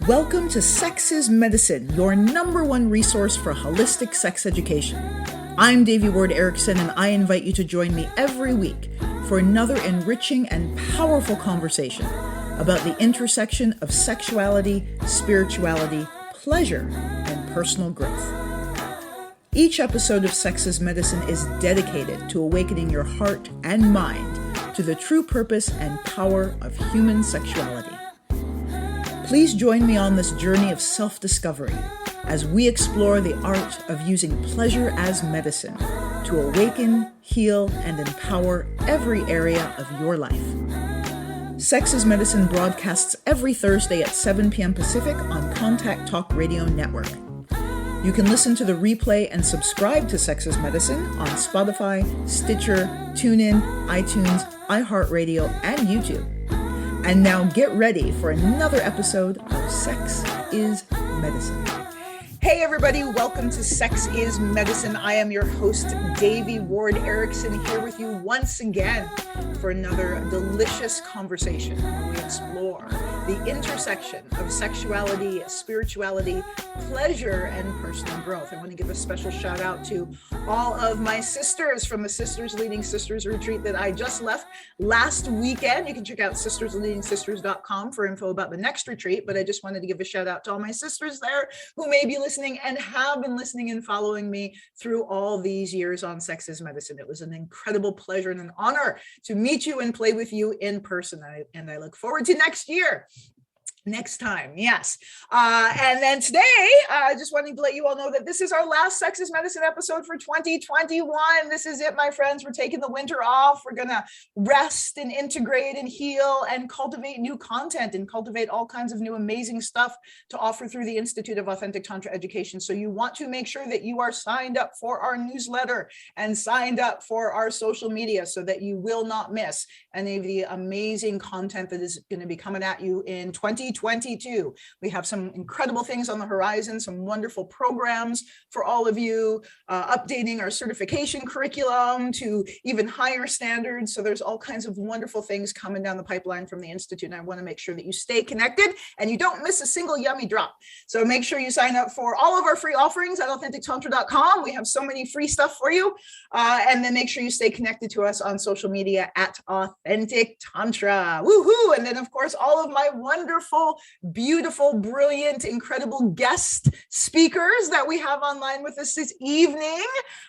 Welcome to Sex is Medicine, your #1 resource for holistic sex education. I'm Devi Ward Erickson, and I invite you to join me every week for another enriching and powerful conversation about the intersection of sexuality, spirituality, pleasure, and personal growth. Each episode of Sex is Medicine is dedicated to awakening your heart and mind to the true purpose and power of human sexuality. Please join me on this journey of self-discovery as we explore the art of using pleasure as medicine to awaken, heal, and empower every area of your life. Sex is Medicine broadcasts every Thursday at 7 p.m. Pacific on Contact Talk Radio Network. You can listen to the replay and subscribe to Sex is Medicine on Spotify, Stitcher, TuneIn, iTunes, iHeartRadio, and YouTube. And now get ready for another episode of Sex is Medicine. Hey everybody, welcome to Sex is Medicine. I am your host, Devi Ward Erickson, here with you once again for another delicious conversation where we explore the intersection of sexuality, spirituality, pleasure, and personal growth. I want to give a special shout out to all of my sisters from the Sisters Leading Sisters retreat that I just left last weekend. You can check out sistersleadingsisters.com for info about the next retreat, but I just wanted to give a shout out to all my sisters there who may be listening and have been listening and following me through all these years on Sex is Medicine. It was an incredible pleasure and an honor to meet you and play with you in person. And I look forward to next time, yes. And then today, I just wanted to let you all know that this is our last Sex is Medicine episode for 2021. This is it, my friends. We're taking the winter off. We're going to rest and integrate and heal and cultivate new content and cultivate all kinds of new amazing stuff to offer through the Institute of Authentic Tantra Education. So you want to make sure that you are signed up for our newsletter and signed up for our social media so that you will not miss any of the amazing content that is going to be coming at you in 2022. We have some incredible things on the horizon, some wonderful programs for all of you, updating our certification curriculum to even higher standards. So there's all kinds of wonderful things coming down the pipeline from the Institute. And I want to make sure that you stay connected and you don't miss a single yummy drop. So make sure you sign up for all of our free offerings at authentictantra.com. We have so many free stuff for you. And then make sure you stay connected to us on social media at Authentic Tantra. Woohoo! And then, of course, all of my wonderful, beautiful, brilliant, incredible guest speakers that we have online with us this evening,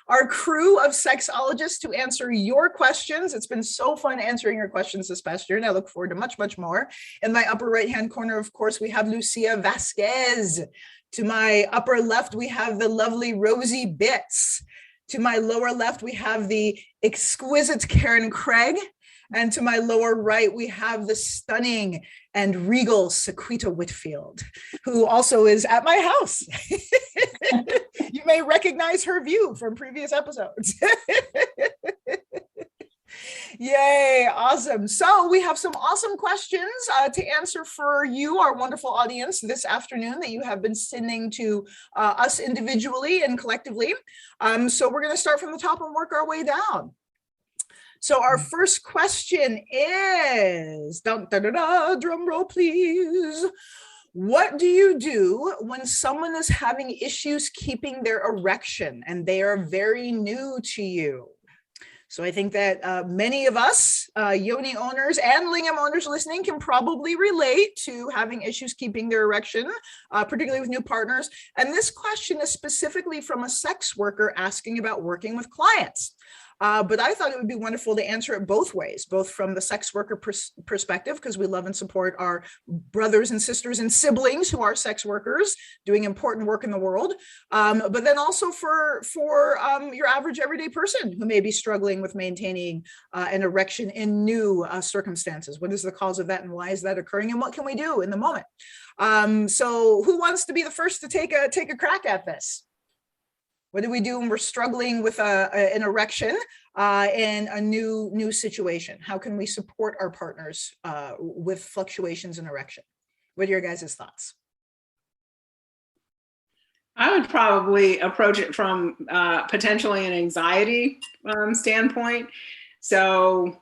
our crew of sexologists to answer your questions. It's been so fun answering your questions this past year, and I look forward to much, much more. In my upper right-hand corner, of course, we have Lucia Vasquez. To my upper left, we have the lovely Rosie Bitts. To my lower left, we have the exquisite Karen Craig. And to my lower right, we have the stunning and regal Sequita Whitfield, who also is at my house. You may recognize her view from previous episodes. Yay, awesome. So we have some awesome questions to answer for you, our wonderful audience, this afternoon that you have been sending to us individually and collectively. So we're going to start from the top and work our way down. So our first question is, dun, dun, dun, dun, drum roll, please. What do you do when someone is having issues keeping their erection and they are very new to you? So I think that many of us, yoni owners and lingam owners listening, can probably relate to having issues keeping their erection, particularly with new partners. And this question is specifically from a sex worker asking about working with clients. But I thought it would be wonderful to answer it both ways, both from the sex worker perspective, because we love and support our brothers and sisters and siblings who are sex workers doing important work in the world. But then also for your average everyday person who may be struggling with maintaining an erection in new circumstances. What is the cause of that and why is that occurring? And what can we do in the moment? So who wants to be the first to take a crack at this? What do we do when we're struggling with an erection in a new situation? How can we support our partners with fluctuations in erection? What are your guys' thoughts? I would probably approach it from potentially an anxiety standpoint. So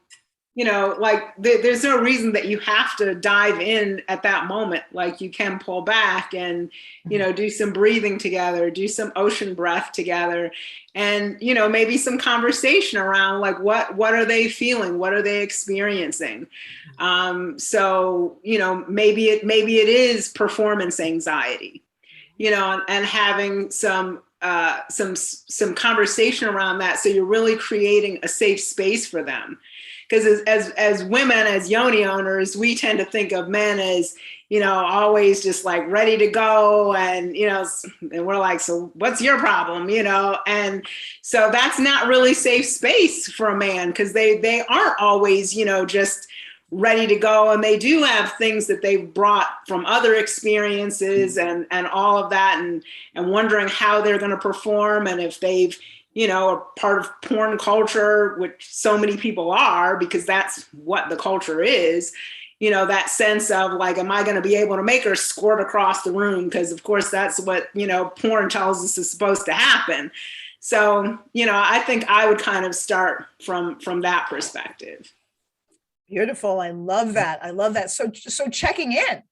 like there's no reason that you have to dive in at that moment. Like you can pull back and, do some breathing together, do some ocean breath together, and, maybe some conversation around like, what are they feeling? What are they experiencing? So, maybe it is performance anxiety, and having some conversation around that. So you're really creating a safe space for them. Because as women, as yoni owners, we tend to think of men as, always just like ready to go. And, and we're like, so what's your problem? And so that's not really safe space for a man, because they aren't always, just ready to go. And they do have things that they've brought from other experiences and all of that, and wondering how they're going to perform. And if they've, are part of porn culture, which so many people are, because that's what the culture is, that sense of like, am I going to be able to make her squirt across the room? Because of course that's what, porn tells us is supposed to happen. So, I think I would kind of start from that perspective. Beautiful. I love that. So checking in,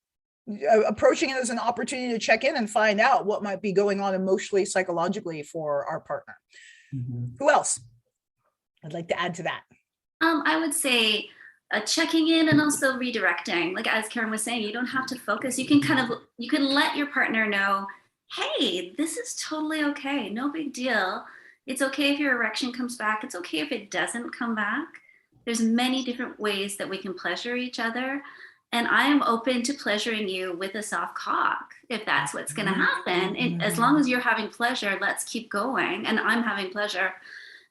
approaching it as an opportunity to check in and find out what might be going on emotionally, psychologically for our partner. Mm-hmm. Who else? I'd like to add to that. I would say checking in and also redirecting. Like as Karen was saying, you don't have to focus. You can let your partner know, hey, this is totally okay. No big deal. It's okay if your erection comes back. It's okay if it doesn't come back. There's many different ways that we can pleasure each other. And I am open to pleasuring you with a soft cock, if that's what's going to happen. As long as you're having pleasure, let's keep going. And I'm having pleasure.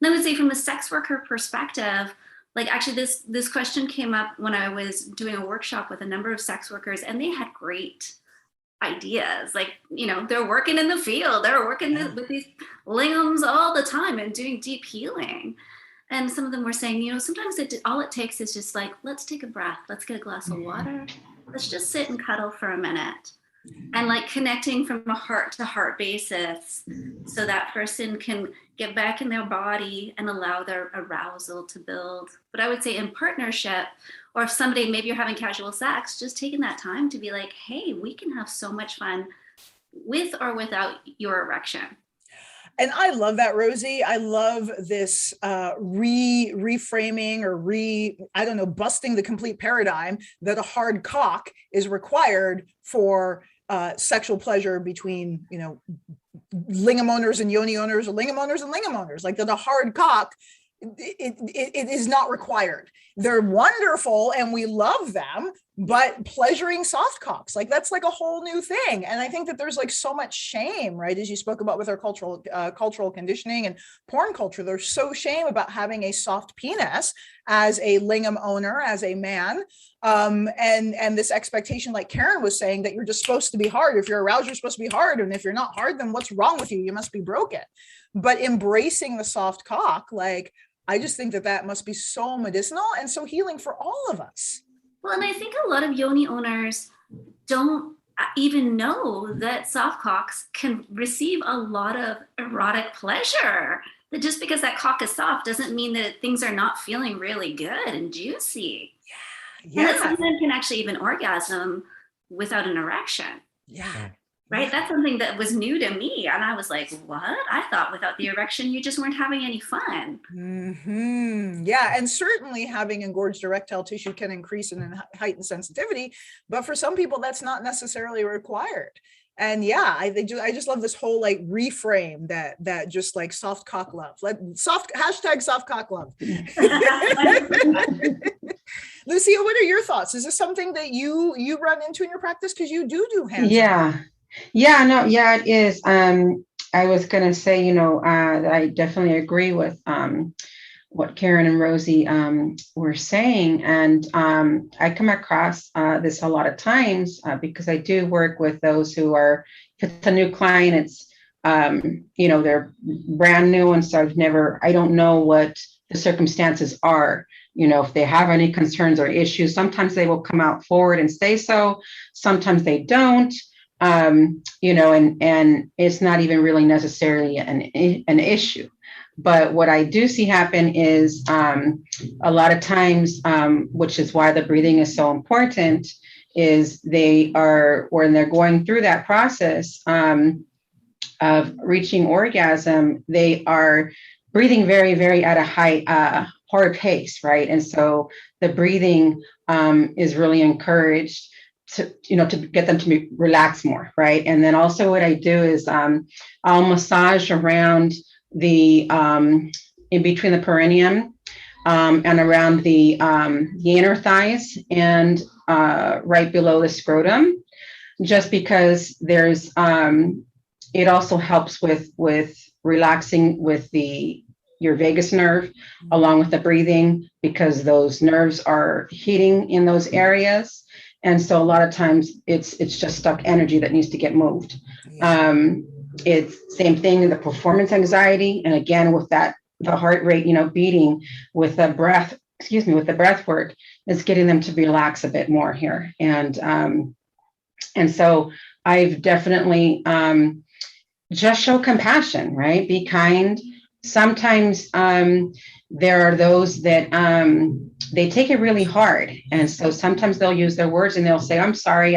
And I would say from a sex worker perspective, like actually this question came up when I was doing a workshop with a number of sex workers, and they had great ideas. Like, they're working in the field. They're working with these lingams all the time and doing deep healing. And some of them were saying, sometimes all it takes is just like, let's take a breath. Let's get a glass of water. Let's just sit and cuddle for a minute. And like connecting from a heart to heart basis, so that person can get back in their body and allow their arousal to build. But I would say in partnership, or if somebody, maybe you're having casual sex, just taking that time to be like, hey, we can have so much fun with or without your erection. And I love that, Rosie. I love this reframing or busting the complete paradigm that a hard cock is required for sexual pleasure between, lingam owners and yoni owners, or lingam owners and lingam owners. Like that a hard cock, it is not required. They're wonderful and we love them, but pleasuring soft cocks, like that's like a whole new thing. And I think that there's like so much shame, right? As you spoke about with our cultural conditioning and porn culture, there's so shame about having a soft penis as a lingam owner, as a man. And this expectation, like Karen was saying, that you're just supposed to be hard. If you're aroused, you're supposed to be hard. And if you're not hard, then what's wrong with you? You must be broken. But embracing the soft cock, like, I just think that must be so medicinal and so healing for all of us. Well, and I think a lot of yoni owners don't even know that soft cocks can receive a lot of erotic pleasure. That just because that cock is soft doesn't mean that things are not feeling really good and juicy. Yeah. And that sometimes can actually even orgasm without an erection. Yeah. Right? That's something that was new to me. And I was like, what? I thought without the erection, you just weren't having any fun. Mm-hmm. Yeah. And certainly having engorged erectile tissue can increase in heightened sensitivity. But for some people, that's not necessarily required. And yeah, I just love this whole like reframe that just like soft cock love. Hashtag soft cock love. Lucia, what are your thoughts? Is this something that you run into in your practice? Because you do hands-on. Yeah, it is. I was going to say, that I definitely agree with what Karen and Rosie were saying. And I come across this a lot of times because I do work with those who are, if it's a new client, it's, they're brand new. And so I don't know what the circumstances are. If they have any concerns or issues, sometimes they will come out forward and say so. Sometimes they don't. And it's not even really necessarily an issue. But what I do see happen is a lot of times, which is why the breathing is so important, is they are, when they're going through that process of reaching orgasm, they are breathing very, very at a high, hard pace, right? And so the breathing is really encouraged to, to get them to relax more, right? And then also what I do is I'll massage around the in between the perineum and around the inner thighs and right below the scrotum, just because there's it also helps with relaxing with your vagus nerve along with the breathing, because those nerves are heating in those areas. And so a lot of times it's just stuck energy that needs to get moved. It's same thing in the performance anxiety. And again, with that, the heart rate, beating with the breath, with the breath work, is getting them to relax a bit more here. And so I've definitely just show compassion, right? Be kind. Sometimes there are those that they take it really hard. And so sometimes they'll use their words and they'll say, I'm sorry,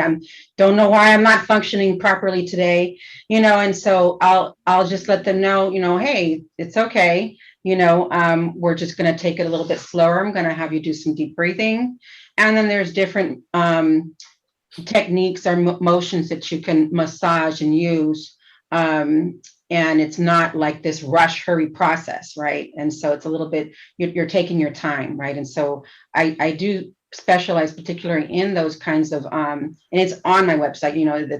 don't know why I'm not functioning properly today, and so I'll just let them know, hey, it's okay. We're just going to take it a little bit slower. I'm going to have you do some deep breathing. And then there's different techniques or motions that you can massage and use. And it's not like this rush, hurry process, right? And so it's a little bit, you're taking your time, right? And so I do specialize particularly in those kinds of, and it's on my website,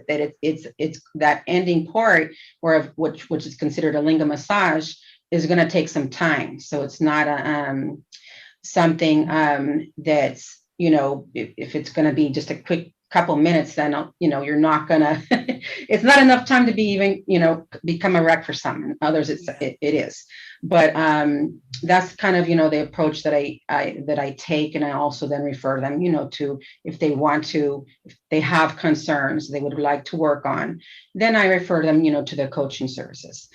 that it's that ending part where which is considered a linga massage is going to take some time. So it's not something that's, if it's going to be just a quick couple minutes, then you're not gonna it's not enough time to be even become erect for some. Others it is, but that's kind of the approach that I take. And I also then refer them to, if they want to, if they have concerns they would like to work on, then I refer them to their coaching services.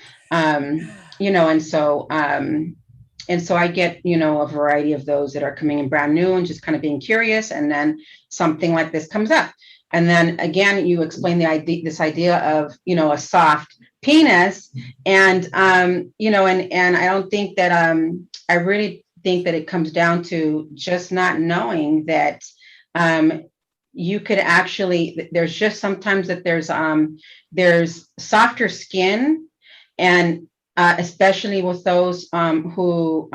And so I get, a variety of those that are coming in brand new and just kind of being curious. And then something like this comes up. And then again, you explain this idea of, a soft penis. And, and I don't think that, I really think that it comes down to just not knowing that you could actually, there's just sometimes that there's softer skin, and especially with those who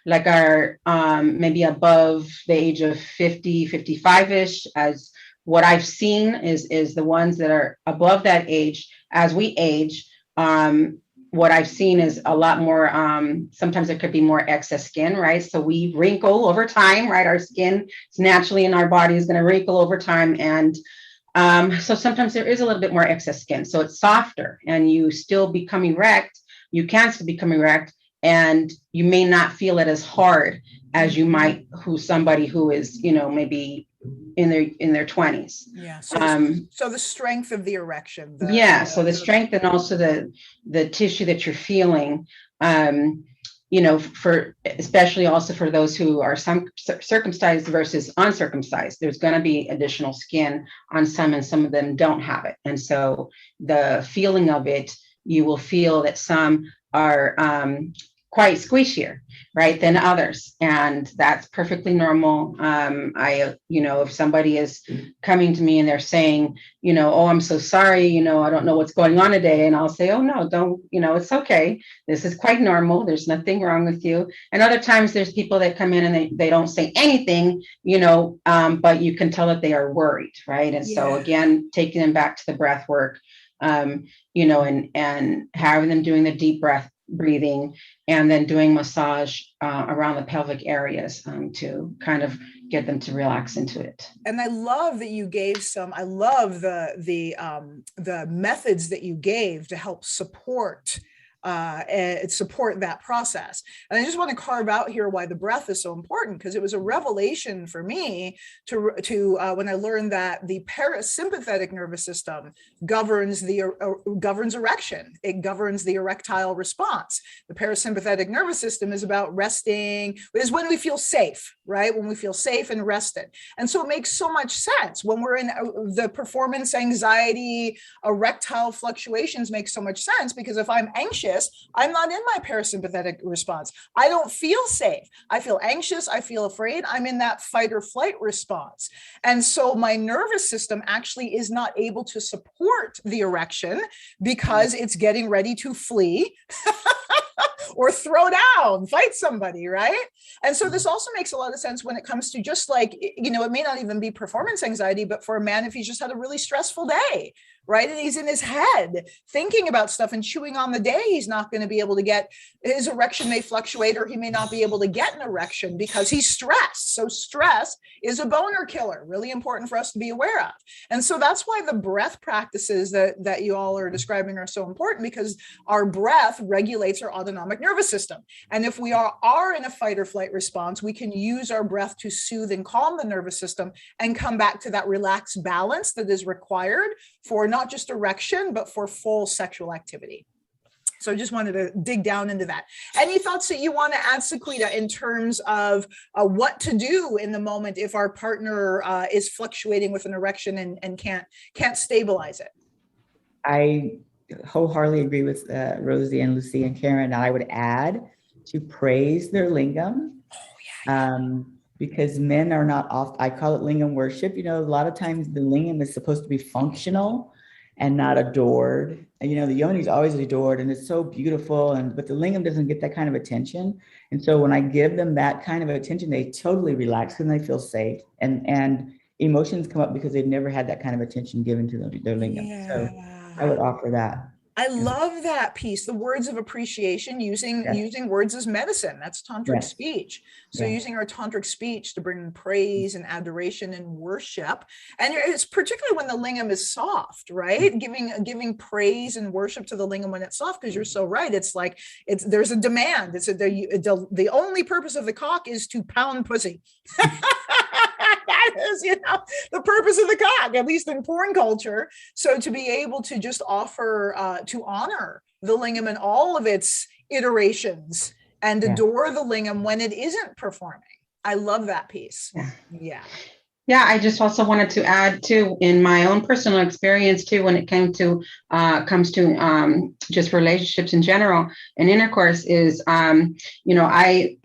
like are maybe above the age of 50, 55-ish, as what I've seen is the ones that are above that age. As we age, what I've seen is a lot more, sometimes there could be more excess skin, right? So we wrinkle over time, right? Our skin is naturally in our body is going to wrinkle over time. And so sometimes there is a little bit more excess skin. So it's softer and you still become erect. You can still become erect, and you may not feel it as hard as you might somebody who is, maybe in their 20s. Yeah. So, so the strength of the erection. So the strength, and also the tissue that you're feeling, for especially also for those who are some circumcised versus uncircumcised, there's going to be additional skin on some, and some of them don't have it. And so the feeling of it, you will feel that some are quite squishier, right, than others. And that's perfectly normal. If somebody is coming to me and they're saying, oh, I'm so sorry, I don't know what's going on today. And I'll say, oh, no, don't, it's okay. This is quite normal. There's nothing wrong with you. And other times there's people that come in and they don't say anything, but you can tell that they are worried, right? And so again, taking them back to the breath work, and having them doing the deep breathing, and then doing massage around the pelvic areas to kind of get them to relax into it. And I love that you gave I love the methods that you gave to help support support that process. And I just want to carve out here why the breath is so important, because it was a revelation for me to when I learned that the parasympathetic nervous system governs erection. It governs the erectile response. The parasympathetic nervous system is about resting, is when we feel safe, right? When we feel safe and rested. And so it makes so much sense when we're in the performance anxiety, erectile fluctuations make so much sense, because if I'm anxious, I'm not in my parasympathetic response. I don't feel safe. I feel anxious. I feel afraid. I'm in that fight or flight response. And so my nervous system actually is not able to support the erection because it's getting ready to flee or throw down, fight somebody, right? And so this also makes a lot of sense when it comes to just like, it may not even be performance anxiety, but for a man, if he's just had a really stressful day, right? And he's in his head thinking about stuff and chewing on the day, he's not going to be able to get, his erection may fluctuate, or he may not be able to get an erection because he's stressed. So stress is a boner killer, really important for us to be aware of. And so that's why the breath practices that you all are describing are so important, because our breath regulates our autonomic nervous system. And if we are in a fight or flight response, we can use our breath to soothe and calm the nervous system and come back to that relaxed balance that is required for not just erection, but for full sexual activity. So I just wanted to dig down into that. Any thoughts that you want to add, Sequita, in terms of what to do in the moment if our partner is fluctuating with an erection and can't stabilize it? I wholeheartedly agree with Rosie and Lucy and Karen. I would add to praise their lingam. Because men are not I call it lingam worship. A lot of times the lingam is supposed to be functional and not adored. The yoni is always adored and it's so beautiful, but the lingam doesn't get that kind of attention. And so when I give them that kind of attention, they totally relax and they feel safe. And emotions come up because they've never had that kind of attention given to their lingam. Yeah. So I would offer that. I love that piece. The words of appreciation, using words as medicine. That's tantric speech. So using our tantric speech to bring praise and adoration and worship. And it's particularly when the lingam is soft, right? Giving praise and worship to the lingam when it's soft, because you're so right. It's like there's a demand. The only purpose of the cock is to pound pussy. That is, the purpose of the cock, at least in porn culture. So to be able to just offer, to honor the lingam in all of its iterations and adore the lingam when it isn't performing. I love that piece. Yeah. Yeah, I just also wanted to add too, in my own personal experience too, when it comes to just relationships in general and intercourse is, when I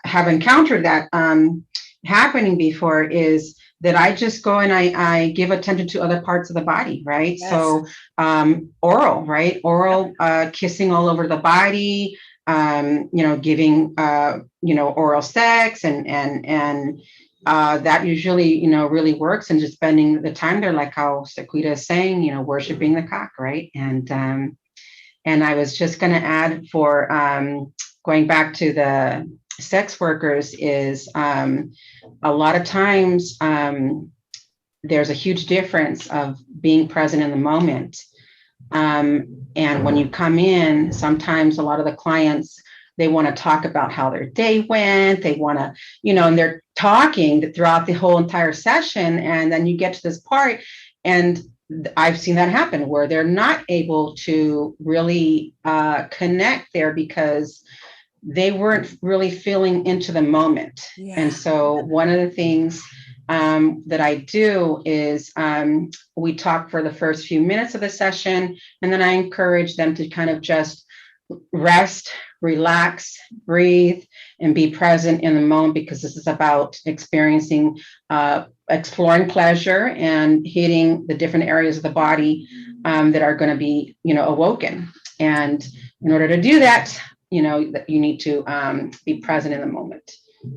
have encountered that happening before, is that I just go and I give attention to other parts of the body, right? Yes. So oral, right? Oral kissing all over the body, giving oral sex and that usually, really works, and just spending the time there, like how Sequita is saying, worshiping the cock, right? And I was just going to add for going back to the sex workers is a lot of times there's a huge difference of being present in the moment. And when you come in, sometimes a lot of the clients, they want to talk about how their day went. They want to, and they're talking throughout the whole entire session. And then you get to this part, and I've seen that happen where they're not able to really connect there because they weren't really feeling into the moment. Yeah. And so one of the things that I do is we talk for the first few minutes of the session, and then I encourage them to kind of just rest, relax, breathe, and be present in the moment, because this is about experiencing, exploring pleasure and hitting the different areas of the body that are going to be, awoken. And in order to do that, that you need to be present in the moment.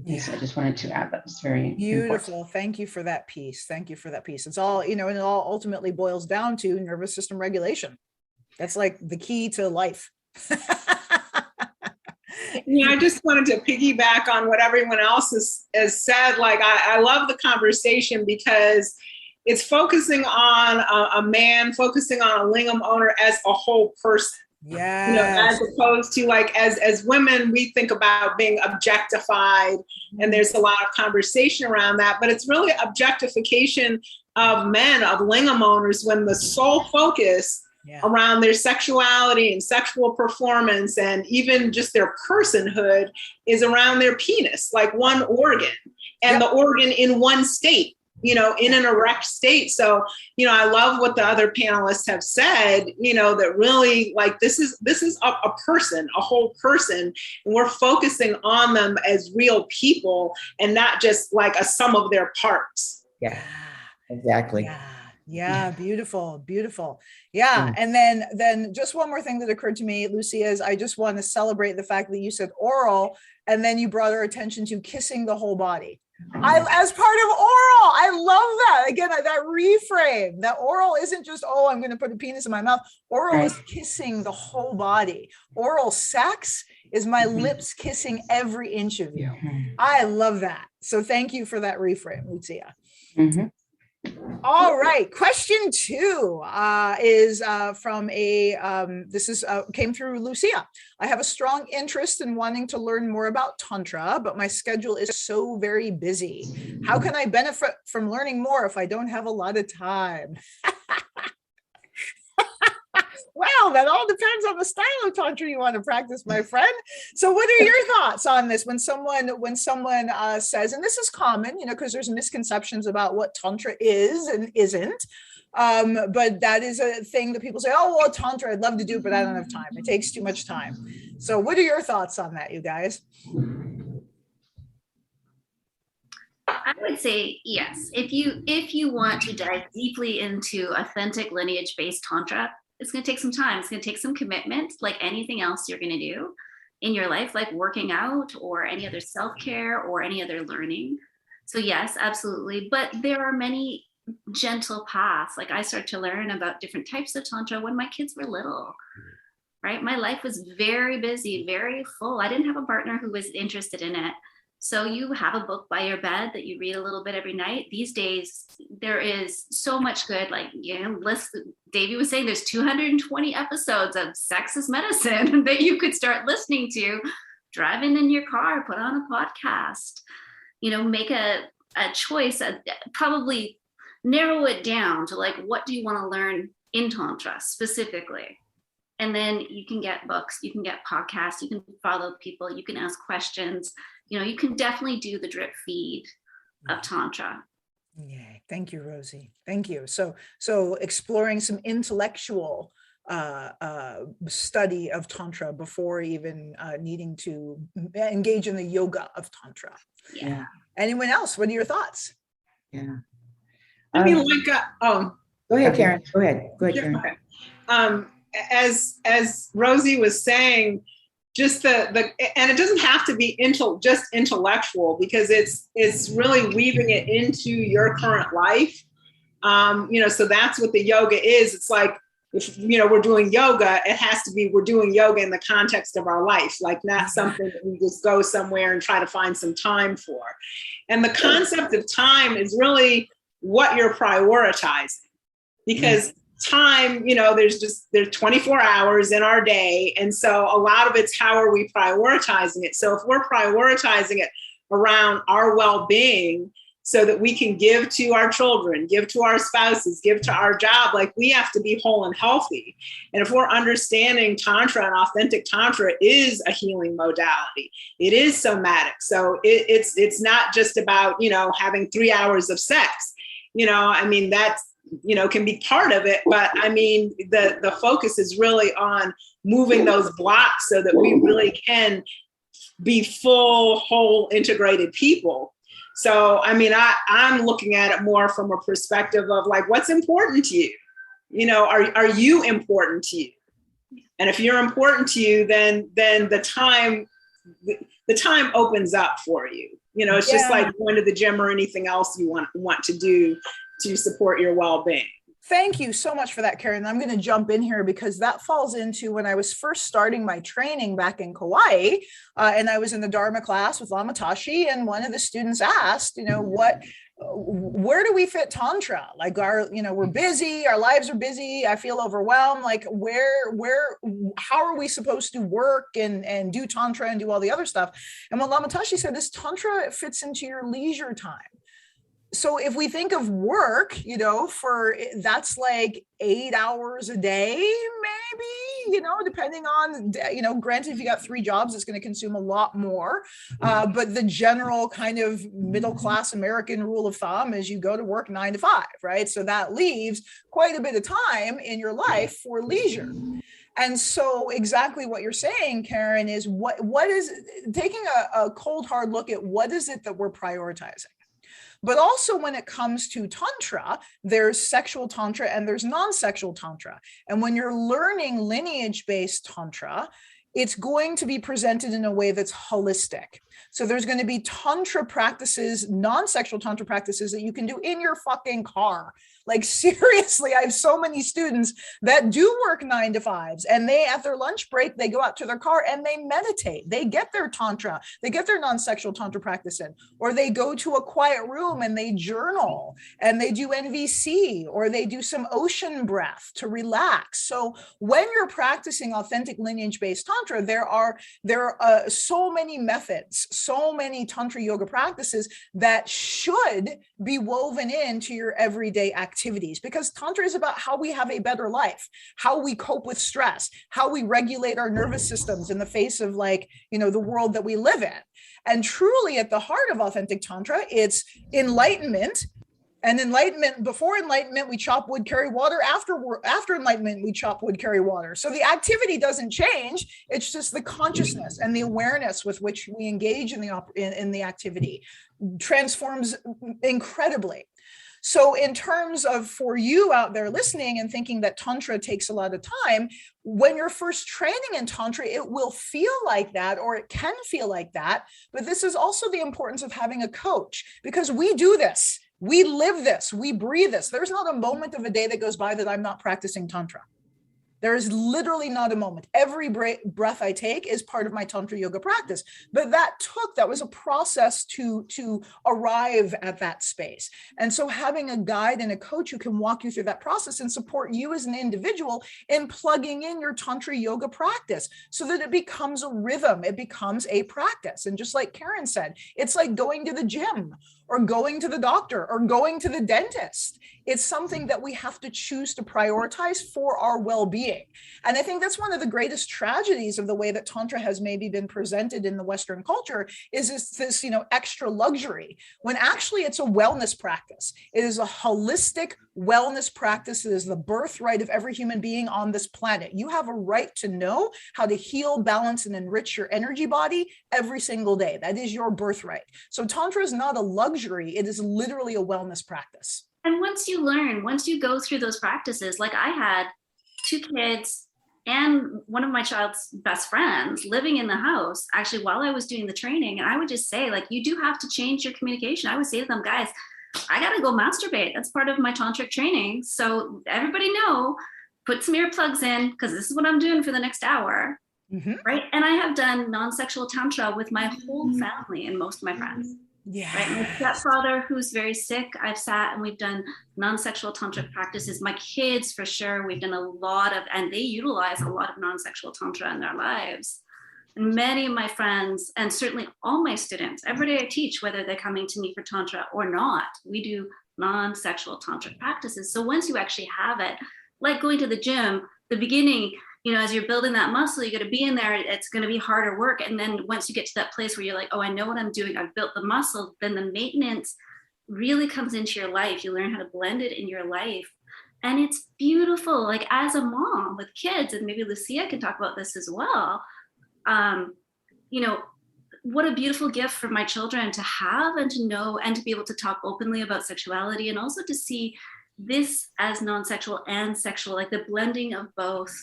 Yeah. So I just wanted to add that. It's very beautiful. Important. Thank you for that piece. It's all, and it all ultimately boils down to nervous system regulation. That's like the key to life. I just wanted to piggyback on what everyone else has said. Like, I love the conversation because it's focusing on a man, focusing on a lingam owner as a whole person. As opposed to like, as women, we think about being objectified, and there's a lot of conversation around that, but it's really objectification of men, of lingam owners, when the sole focus around their sexuality and sexual performance and even just their personhood is around their penis, like one organ, and the organ in one state, in an erect state. So, I love what the other panelists have said, that really like this is a person, a whole person, and we're focusing on them as real people and not just like a sum of their parts. Yeah, exactly. Yeah, beautiful, beautiful. Yeah. And then just one more thing that occurred to me, Lucy, is I just want to celebrate the fact that you said oral, and then you brought our attention to kissing the whole body. As part of oral, I love that. Again, that reframe, that oral isn't just, oh, I'm going to put a penis in my mouth. Oral is kissing the whole body. Oral sex is my lips kissing every inch of you. I love that. So thank you for that reframe, Lucia. All right. Question 2 is from came through Lucia. I have a strong interest in wanting to learn more about Tantra, but my schedule is so very busy. How can I benefit from learning more if I don't have a lot of time? Well, that all depends on the style of Tantra you want to practice, my friend. So what are your thoughts on this when someone says, and this is common, because there's misconceptions about what Tantra is and isn't, but that is a thing that people say, oh, well, Tantra, I'd love to do, but I don't have time. It takes too much time. So what are your thoughts on that, you guys? I would say yes. If you want to dive deeply into authentic lineage-based Tantra, it's going to take some time. It's going to take some commitment, like anything else you're going to do in your life, like working out or any other self-care or any other learning. So yes, absolutely. But there are many gentle paths. Like I started to learn about different types of Tantra when my kids were little, right? My life was very busy, very full. I didn't have a partner who was interested in it. So you have a book by your bed that you read a little bit every night. These days, there is so much good, like, Davey was saying, there's 220 episodes of Sex is Medicine that you could start listening to, driving in your car, put on a podcast, make a choice, probably narrow it down to like, what do you want to learn in Tantra specifically? And then you can get books, you can get podcasts, you can follow people, you can ask questions. You can definitely do the drip feed of Tantra. Yeah, thank you, Rosie. Thank you. So exploring some intellectual study of Tantra before even needing to engage in the yoga of Tantra. Yeah. Anyone else? What are your thoughts? Yeah. I mean, go ahead, Karen. Go ahead, Karen. Okay. As Rosie was saying, just and it doesn't have to be just intellectual, because it's really weaving it into your current life. So that's what the yoga is. It's like, if we're doing yoga, it has to be, we're doing yoga in the context of our life, like not something that we just go somewhere and try to find some time for. And the concept of time is really what you're prioritizing, because time, there's 24 hours in our day. And so a lot of it's how are we prioritizing it? So if we're prioritizing it around our well-being so that we can give to our children, give to our spouses, give to our job, like we have to be whole and healthy. And if we're understanding Tantra, and authentic Tantra is a healing modality, it is somatic. So it's not just about, having 3 hours of sex, that's, can be part of it. But I mean, the focus is really on moving those blocks so that we really can be full, whole, integrated people. So, I mean, I'm looking at it more from a perspective of like, what's important to you? Are you important to you? And if you're important to you, then the time opens up for you. It's just like going to the gym or anything else you want to do to support your well-being. Thank you so much for that, Karen. I'm going to jump in here because that falls into when I was first starting my training back in Kauai, and I was in the Dharma class with Lama Tashi, and one of the students asked, where do we fit Tantra? Like we're busy, our lives are busy. I feel overwhelmed. Like how are we supposed to work and do Tantra and do all the other stuff? And what Lama Tashi said is Tantra fits into your leisure time. So if we think of work, that's like 8 hours a day, maybe, depending on, granted, if you got 3 jobs, it's going to consume a lot more. But the general kind of middle-class American rule of thumb is you go to work 9 to 5, right? So that leaves quite a bit of time in your life for leisure. And so exactly what you're saying, Karen, is what is taking a cold, hard look at what is it that we're prioritizing. But also when it comes to Tantra, there's sexual Tantra and there's non-sexual Tantra. And when you're learning lineage-based Tantra, it's going to be presented in a way that's holistic. So there's going to be Tantra practices, non-sexual Tantra practices that you can do in your fucking car. Like seriously, I have so many students that do work 9 to 5s and they, at their lunch break, they go out to their car and they meditate. They get their Tantra, they get their non-sexual Tantra practice in, or they go to a quiet room and they journal and they do NVC, or they do some ocean breath to relax. So when you're practicing authentic lineage-based Tantra, there are so many methods, so many Tantra yoga practices that should be woven into your everyday activities, because Tantra is about how we have a better life, how we cope with stress, how we regulate our nervous systems in the face of the world that we live in. And truly at the heart of authentic Tantra, it's enlightenment. And before enlightenment, we chop wood, carry water. After enlightenment, we chop wood, carry water. So the activity doesn't change. It's just the consciousness and the awareness with which we engage in the activity transforms incredibly. So in terms of for you out there listening and thinking that Tantra takes a lot of time, when you're first training in Tantra, it will feel like that, or it can feel like that. But this is also the importance of having a coach, because we do this. We live this, we breathe this. There's not a moment of a day that goes by that I'm not practicing Tantra. There is literally not a moment. Every breath I take is part of my Tantra yoga practice. But that was a process to arrive at that space. And so having a guide and a coach who can walk you through that process and support you as an individual in plugging in your Tantra yoga practice so that it becomes a rhythm, it becomes a practice. And just like Karen said, it's like going to the gym or going to the doctor or going to the dentist. It's something that we have to choose to prioritize for our well-being. And I think that's one of the greatest tragedies of the way that Tantra has maybe been presented in the Western culture is this extra luxury, when actually it's a wellness practice. It is a holistic wellness practice. It is the birthright of every human being on this planet. You have a right to know how to heal, balance, and enrich your energy body every single day. That is your birthright. So Tantra is not a luxury. It is literally a wellness practice. And once you go through those practices, like I had 2 kids and one of my child's best friends living in the house, actually, while I was doing the training. And I would just say, you do have to change your communication. I would say to them, guys, I got to go masturbate. That's part of my tantric training. So everybody know, put some earplugs in, because this is what I'm doing for the next hour. Mm-hmm. Right. And I have done non-sexual Tantra with my whole family and most of my friends. Yeah. Right. My stepfather, who's very sick, I've sat and we've done non-sexual tantric practices. My kids, for sure, we've done a lot of, and they utilize a lot of non-sexual Tantra in their lives. And many of my friends, and certainly all my students, every day I teach, whether they're coming to me for Tantra or not, we do non-sexual tantric practices. So once you actually have it, like going to the gym, the beginning, as you're building that muscle, you got to be in there. It's going to be harder work. And then once you get to that place where you're like, oh, I know what I'm doing, I've built the muscle, then the maintenance really comes into your life. You learn how to blend it in your life. And it's beautiful. Like as a mom with kids, and maybe Lucia can talk about this as well. What a beautiful gift for my children to have and to know and to be able to talk openly about sexuality, and also to see this as non-sexual and sexual, like the blending of both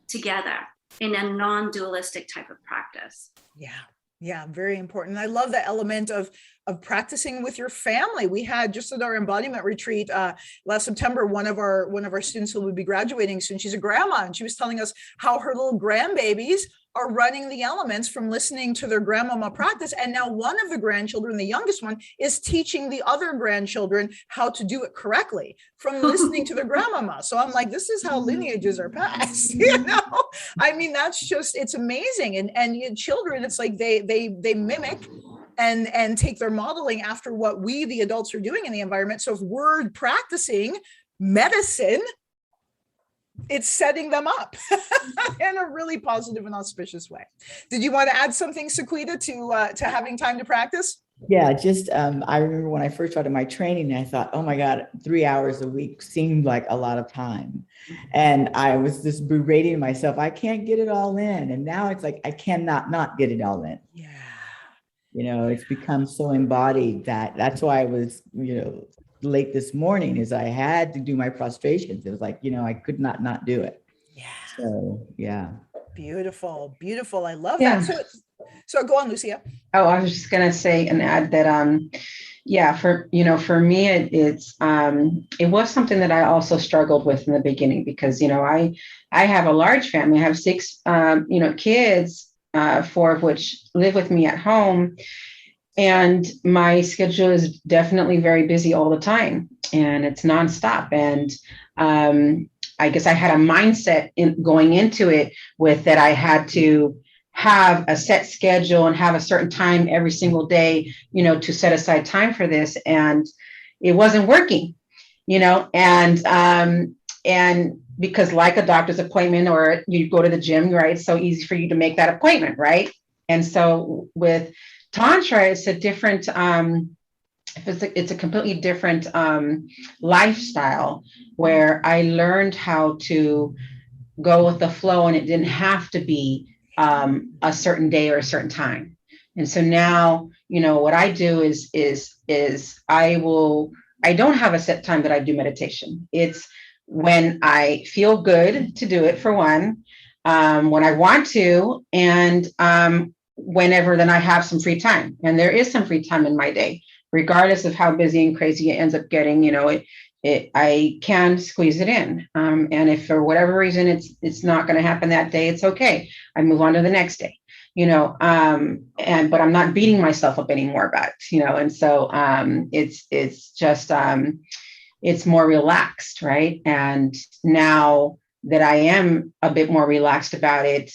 together in a non-dualistic type of practice. Yeah, very important. I love the element of practicing with your family. We had just at our embodiment retreat last September, one of our students who will be graduating soon, she's a grandma, and she was telling us how her little grandbabies are running the elements from listening to their grandmama practice. And now one of the grandchildren, the youngest one, is teaching the other grandchildren how to do it correctly from listening to their grandmama. So I'm like, this is how lineages are passed. You know, I mean, that's just, it's amazing. And children, it's like they mimic and take their modeling after what we, the adults, are doing in the environment. So if we're practicing medicine, it's setting them up in a really positive and auspicious way. Did you want to add something, Sequita, to having time to practice? Yeah, just I remember when I first started my training, I thought, oh my God, 3 hours a week seemed like a lot of time. And I was just berating myself. I can't get it all in. And now it's like, I cannot not get it all in. Yeah. You know, it's become so embodied that's why I was, late this morning is I had to do my prostrations. It was like, I could not do it. Yeah. So, yeah. Beautiful. Beautiful. I love Yeah. that. So go on, Lucia. Oh, I was just going to say and add that, for me, it was something that I also struggled with in the beginning because, I have a large family. I have 6, kids, 4 of which live with me at home. And my schedule is definitely very busy all the time and it's nonstop. And I guess I had a mindset going into it with that I had to have a set schedule and have a certain time every single day, to set aside time for this. And it wasn't working, and because like a doctor's appointment or you go to the gym, right? It's so easy for you to make that appointment, right? And so with Tantra, it's a different, it's a completely different lifestyle where I learned how to go with the flow and it didn't have to be a certain day or a certain time. And so now, what I do is I don't have a set time that I do meditation. It's when I feel good to do it, for one, when I want to, and whenever then I have some free time. And there is some free time in my day, regardless of how busy and crazy it ends up getting, I can squeeze it in. And if for whatever reason it's not going to happen that day, it's okay. I move on to the next day, but I'm not beating myself up anymore about it, and so it's just it's more relaxed, right? And now that I am a bit more relaxed about it,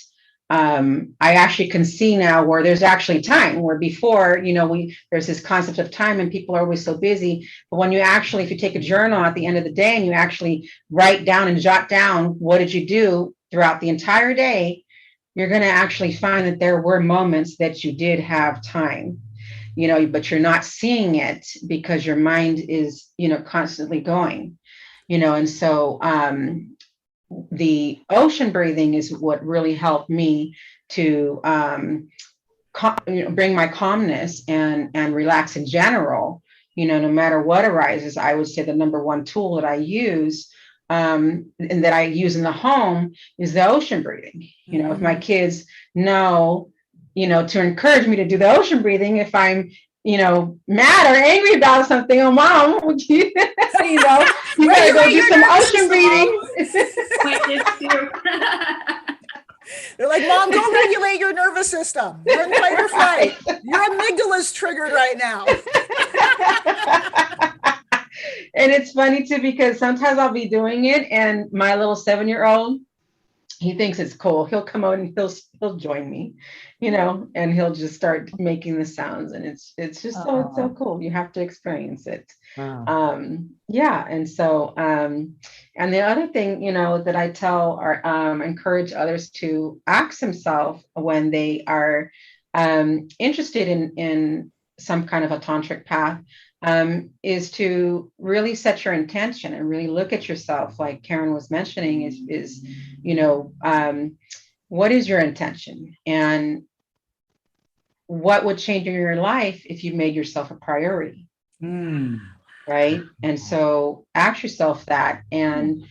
I actually can see now where there's actually time, where before, there's this concept of time and people are always so busy. But when you actually, if you take a journal at the end of the day and you actually write down and jot down, what did you do throughout the entire day, you're going to actually find that there were moments that you did have time, but you're not seeing it because your mind is, constantly going, and so, the ocean breathing is what really helped me to bring my calmness and relax in general. No matter what arises, I would say the number one tool that I use and that I use in the home is the ocean breathing. If my kids know, to encourage me to do the ocean breathing, if I'm mad or angry about something, oh mom, you gotta go do some ocean breathing. They're like, Mom, go regulate your nervous system. You're in fight or flight. Your amygdala's triggered right now. And it's funny too, because sometimes I'll be doing it and my little 7-year-old, he thinks it's cool. He'll come out and he'll join me, and he'll just start making the sounds. And it's just it's so cool. You have to experience it. Wow. And so, and the other thing, that I tell or encourage others to ask themselves when they are interested in some kind of a tantric path, is to really set your intention and really look at yourself. Like Karen was mentioning, is what is your intention and what would change in your life if you made yourself a priority? Right. And so ask yourself that, and,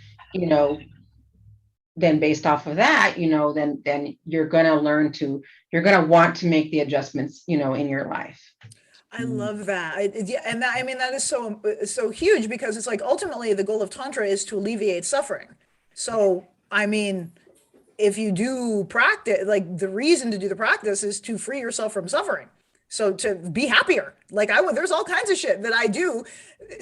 then based off of that, then you're going to want to make the adjustments, in your life. I love that. That is so huge, because it's like ultimately the goal of Tantra is to alleviate suffering. So, if you do practice, like the reason to do the practice is to free yourself from suffering. So to be happier, like there's all kinds of shit that I do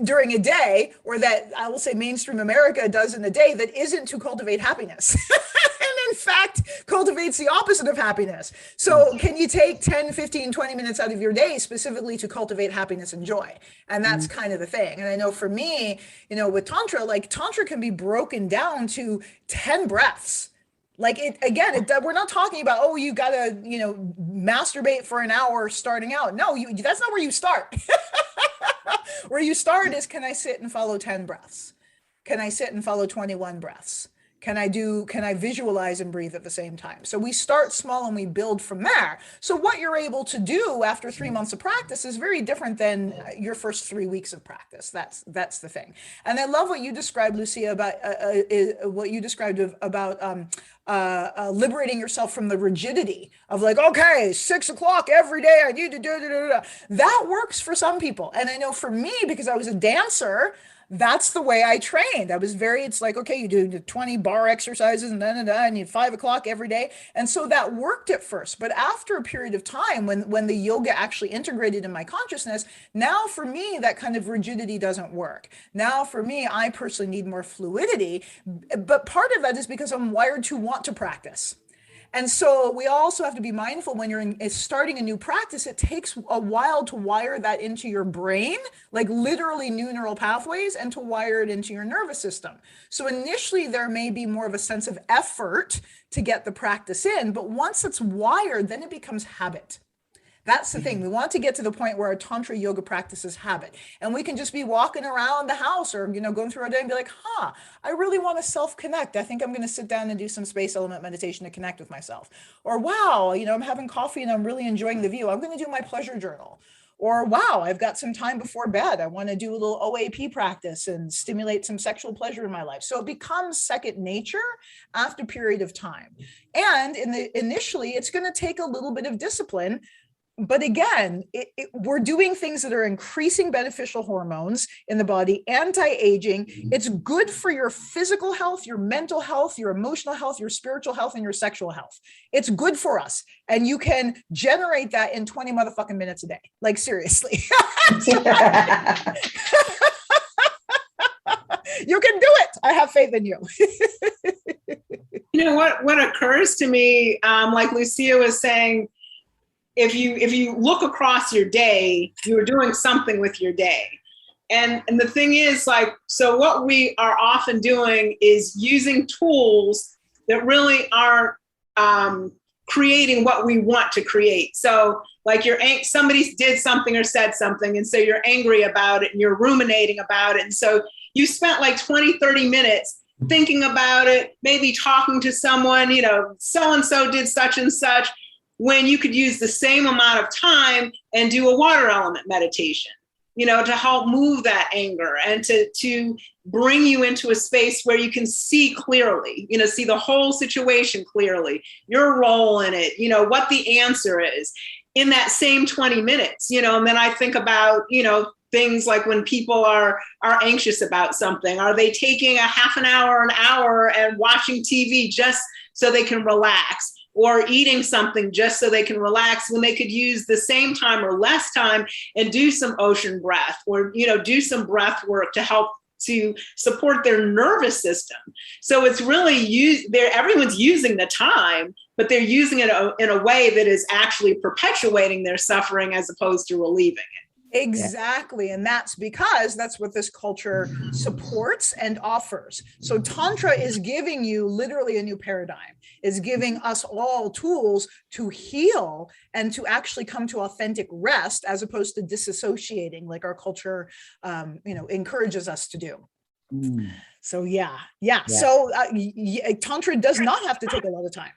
during a day, or that I will say mainstream America does in a day, that isn't to cultivate happiness. And in fact, cultivates the opposite of happiness. So can you take 10, 15, 20 minutes out of your day specifically to cultivate happiness and joy? And that's kind of the thing. And I know for me, with Tantra, like Tantra can be broken down to 10 breaths. Like we're not talking about, oh, you gotta, masturbate for an hour starting out. No, that's not where you start. Where you start is, can I sit and follow 10 breaths? Can I sit and follow 21 breaths? Can I visualize and breathe at the same time? So we start small and we build from there. So what you're able to do after 3 months of practice is very different than your first 3 weeks of practice. That's the thing. And I love what you described, Lucia, about liberating yourself from the rigidity of like, okay, 6 o'clock every day, I need to do. That works for some people. And I know for me, because I was a dancer, that's the way I trained. It's like, okay, you do 20 bar exercises and and you 5 o'clock every day. And so that worked at first. But after a period of time, when the yoga actually integrated in my consciousness, now for me, that kind of rigidity doesn't work. Now for me, I personally need more fluidity. But part of that is because I'm wired to want to practice. And so we also have to be mindful when you're starting a new practice, it takes a while to wire that into your brain, like literally new neural pathways, and to wire it into your nervous system. So initially there may be more of a sense of effort to get the practice in, but once it's wired, then it becomes habit. That's the thing. We want to get to the point where our Tantra yoga practice is habit. And we can just be walking around the house or, going through our day and be like, I really want to self-connect. I think I'm going to sit down and do some space element meditation to connect with myself. Or, wow, I'm having coffee and I'm really enjoying the view. I'm going to do my pleasure journal. Or, wow, I've got some time before bed. I want to do a little OAP practice and stimulate some sexual pleasure in my life. So it becomes second nature after a period of time. And initially, it's going to take a little bit of discipline. But again, we're doing things that are increasing beneficial hormones in the body, anti-aging. It's good for your physical health, your mental health, your emotional health, your spiritual health, and your sexual health. It's good for us. And you can generate that in 20 motherfucking minutes a day. Like, seriously. You can do it. I have faith in you. What occurs to me, like Lucia was saying, if you look across your day, you're doing something with your day. And the thing is, like, so what we are often doing is using tools that really aren't creating what we want to create. So like somebody did something or said something, and so you're angry about it and you're ruminating about it. And so you spent like 20, 30 minutes thinking about it, maybe talking to someone, so-and-so did such and such, when you could use the same amount of time and do a water element meditation, to help move that anger and to bring you into a space where you can see clearly, see the whole situation clearly, your role in it, what the answer is in that same 20 minutes, and then I think about, things like when people are anxious about something, are they taking a half an hour and watching TV just so they can relax? Or eating something just so they can relax, when they could use the same time or less time and do some ocean breath or, do some breath work to help to support their nervous system. So it's really everyone's using the time, but they're using it in a way that is actually perpetuating their suffering as opposed to relieving it. Exactly. And that's because that's what this culture supports and offers. So Tantra is giving you literally a new paradigm, is giving us all tools to heal and to actually come to authentic rest, as opposed to disassociating like our culture, encourages us to do. So yeah. So Tantra does not have to take a lot of time,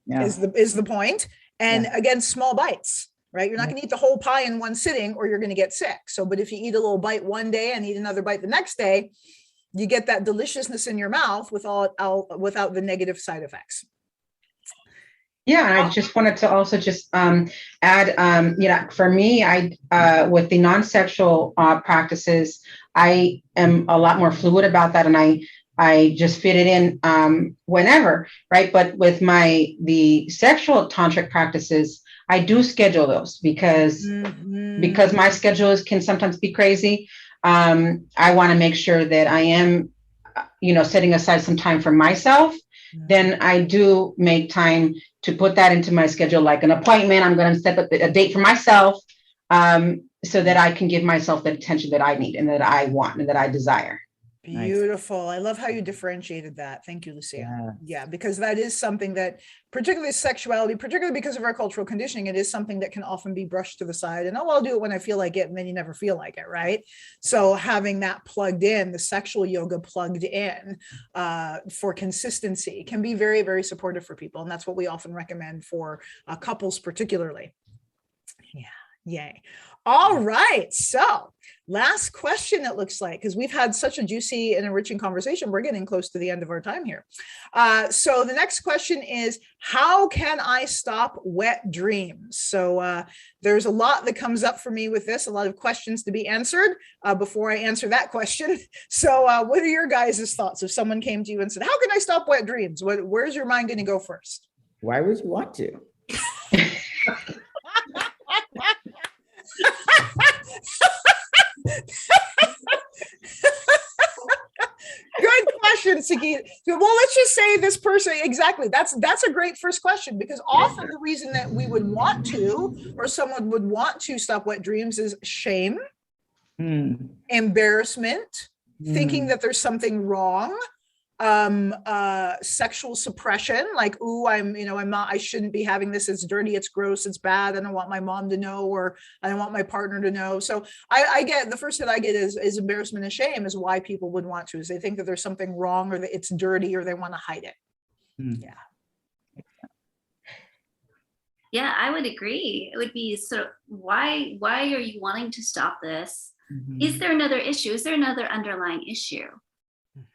is the point. And again, small bites. Right? You're not going to eat the whole pie in one sitting or you're going to get sick. So, but if you eat a little bite one day and eat another bite the next day, you get that deliciousness in your without the negative side effects. Yeah, I just wanted to also just add, for me, with the non-sexual practices, I am a lot more fluid about that. And I I just fit it in whenever, right? But with the sexual tantric practices, I do schedule those because my schedules can sometimes be crazy. I want to make sure that I am, setting aside some time for myself. Then I do make time to put that into my schedule, like an appointment. I'm going to set up a date for myself, so that I can give myself the attention that I need and that I want and that I desire. Beautiful. I love how you differentiated that. Thank you, Lucia. Yeah, because that is something that, particularly sexuality, particularly because of our cultural conditioning, it is something that can often be brushed to the side. And I'll do it when I feel like it, and then you never feel like it, right? So having that plugged in, the sexual yoga plugged in for consistency can be very, very supportive for people. And that's what we often recommend for couples particularly. Yeah. Yay. All right. So last question, it looks like, because we've had such a juicy and enriching conversation, we're getting close to the end of our time here. So the next question is, how can I stop wet dreams? So there's a lot that comes up for me with this, a lot of questions to be answered before I answer that question. So what are your guys' thoughts if someone came to you and said, how can I stop wet dreams? Where's your mind going to go first? Why would you want to? Good question, Sagi. Well, let's just say this person, exactly. That's a great first question, because often the reason that we would want to, or someone would want to stop wet dreams, is shame, embarrassment, thinking that there's something wrong, sexual suppression, like, ooh, I shouldn't be having this. It's dirty. It's gross. It's bad. I don't want my mom to know, or I don't want my partner to know. So I get, the first that I get is embarrassment and shame is why people would want to, is they think that there's something wrong, or that it's dirty, or they want to hide it. Yeah. Yeah, I would agree. It would be sort of, why are you wanting to stop this? Is there another issue? Is there another underlying issue?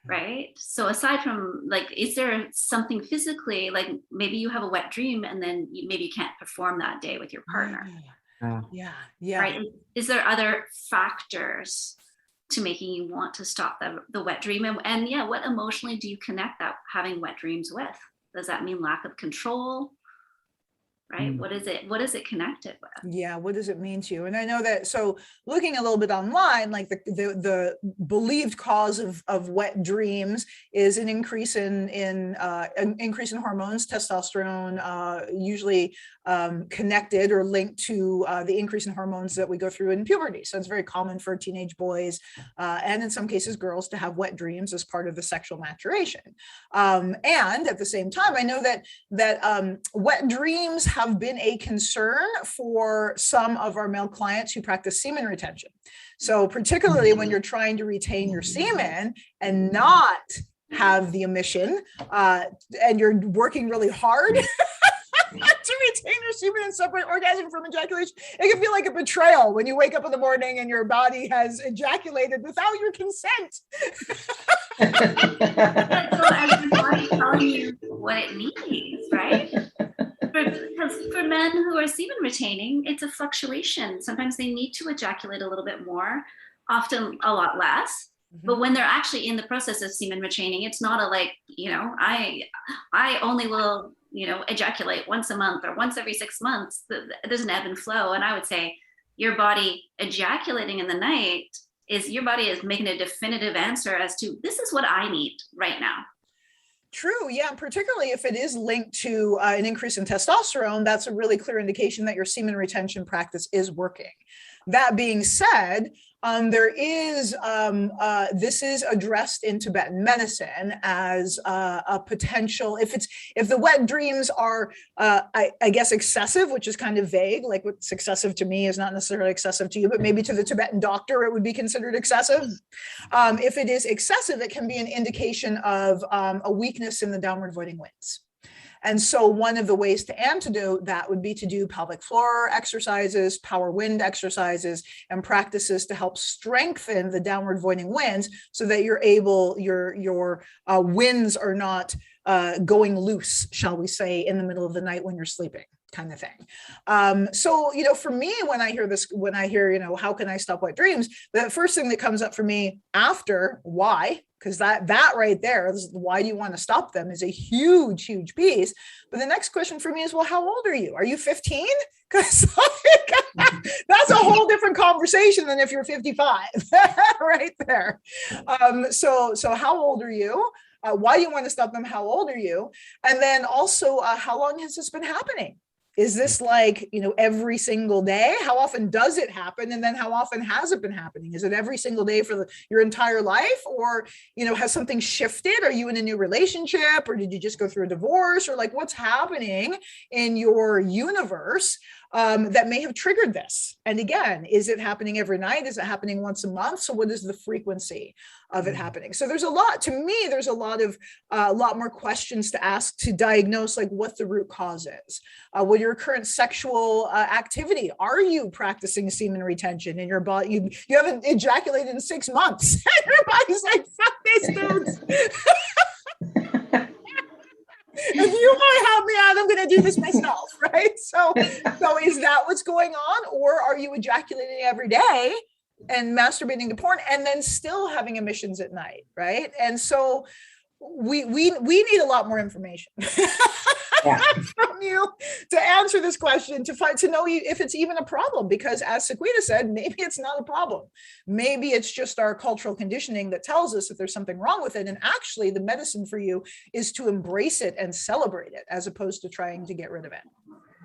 Right. So aside from, like, is there something physically, like maybe you have a wet dream and then maybe you can't perform that day with your partner. Yeah. Right. Is there other factors to making you want to stop the wet dream? And yeah, what emotionally do you connect that having wet dreams with? Does that mean lack of control? Right? What is it connected with? Yeah, what does it mean to you? And I know that, so looking a little bit online, like the believed cause of wet dreams is an increase in hormones, testosterone, usually connected or linked to the increase in hormones that we go through in puberty. So it's very common for teenage boys and in some cases girls to have wet dreams as part of the sexual maturation. And at the same time, I know that wet dreams have been a concern for some of our male clients who practice semen retention. So particularly when you're trying to retain your semen and not have the emission, and you're working really hard to retain your semen and separate orgasm from ejaculation, it can feel like a betrayal when you wake up in the morning and your body has ejaculated without your consent. So everybody's telling you what it needs, right? Because for men who are semen retaining, it's a fluctuation. Sometimes they need to ejaculate a little bit more, often a lot less. But when they're actually in the process of semen retaining, it's not a like, I only will, ejaculate once a month or once every 6 months. There's an ebb and flow. And I would say your body ejaculating in the night your body is making a definitive answer as to, this is what I need right now. True. Yeah. Particularly if it is linked to an increase in testosterone, that's a really clear indication that your semen retention practice is working. That being said, this is addressed in Tibetan medicine as a potential, if the wet dreams are, I guess, excessive, which is kind of vague, like what's excessive to me is not necessarily excessive to you, but maybe to the Tibetan doctor, it would be considered excessive. If it is excessive, it can be an indication of a weakness in the downward voiding winds. And so one of the ways to antidote that would be to do pelvic floor exercises, power wind exercises, and practices to help strengthen the downward voiding winds so that your winds are not going loose, shall we say, in the middle of the night when you're sleeping. kind of thing. So, for me, when I hear, how can I stop wet dreams? The first thing that comes up for me after why, because that right there, why do you want to stop them, is a huge, huge piece. But the next question for me is, well, how old are you? Are you 15? Because that's a whole different conversation than if you're 55, right there. So how old are you? Why do you want to stop them? How old are you? And then also, how long has this been happening? Is this like, every single day? How often does it happen? And then how often has it been happening? Is it every single day for your entire life? Or, has something shifted? Are you in a new relationship? Or did you just go through a divorce? Or like, what's happening in your universe that may have triggered this? And again, is it happening every night? Is it happening once a month? So what is the frequency of it happening? So there's a lot more questions to ask to diagnose like what the root cause is. What your current sexual activity? Are you practicing semen retention in your body? You haven't ejaculated in 6 months. And your body's like, fuck this, dudes. If you want to help me out, I'm going to do this myself, right? So is that what's going on? Or are you ejaculating every day and masturbating to porn and then still having emissions at night, right? And so we need a lot more information from you to answer this question, to know if it's even a problem, because as Sequita said, maybe it's not a problem. Maybe it's just our cultural conditioning that tells us that there's something wrong with it. And actually the medicine for you is to embrace it and celebrate it as opposed to trying to get rid of it.